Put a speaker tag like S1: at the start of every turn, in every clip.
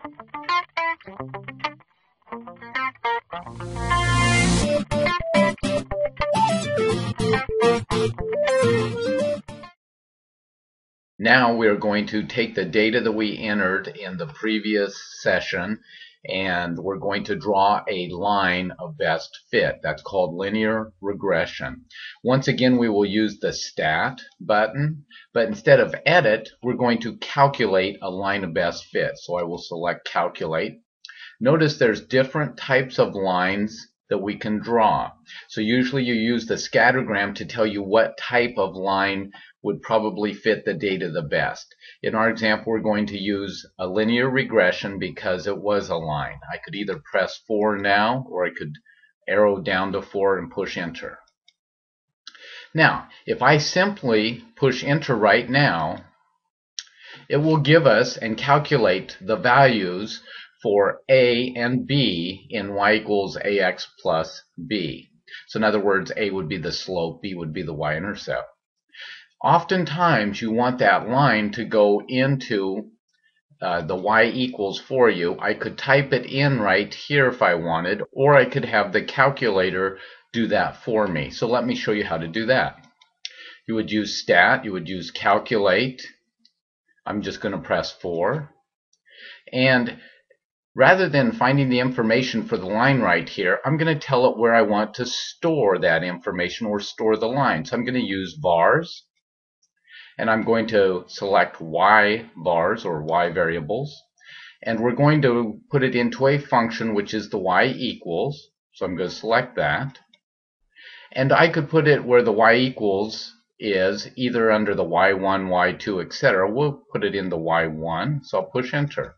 S1: Now we're going to take the data that we entered in the previous session and we're going to draw a line of best fit. That's called linear regression. Once again, we will use the Stat button, but instead of Edit, we're going to calculate a line of best fit. So I will select Calculate. Notice there's different types of lines that we can draw. So usually you use the scattergram to tell you what type of line would probably fit the data the best. In our example, we're going to use a linear regression because it was a line. I could either press 4 now, or I could arrow down to 4 and push enter. Now, if I simply push enter right now, it will give us and calculate the values for a and b in y equals ax plus b. So in other words, a would be the slope, b would be the y-intercept. Oftentimes you want that line to go into the y equals for you. I could type it in right here if I wanted, or I could have the calculator do that for me. So let me show you how to do that. You would use Stat, you would use Calculate. I'm just going to press 4. And rather than finding the information for the line right here, I'm going to tell it where I want to store that information or store the line. So I'm going to use vars, and I'm going to select y vars or y variables, and we're going to put it into a function which is the y equals. So I'm going to select that, and I could put it where the y equals is, either under the y1, y2, etc. We'll put it in the y1, so I'll push enter.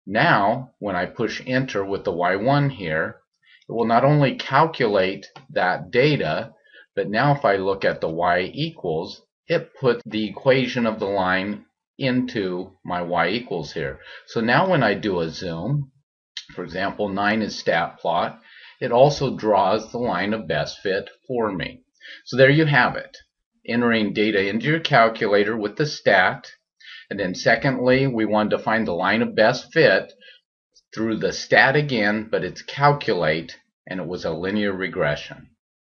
S1: Now, when I push enter with the y1 here, it will not only calculate that data, but now if I look at the y equals, it put the equation of the line into my y equals here. So now when I do a zoom, for example, 9 is stat plot, it also draws the line of best fit for me. So there you have it. Entering data into your calculator with the stat. And then secondly, we wanted to find the line of best fit through the stat again, but it's calculate, and it was a linear regression.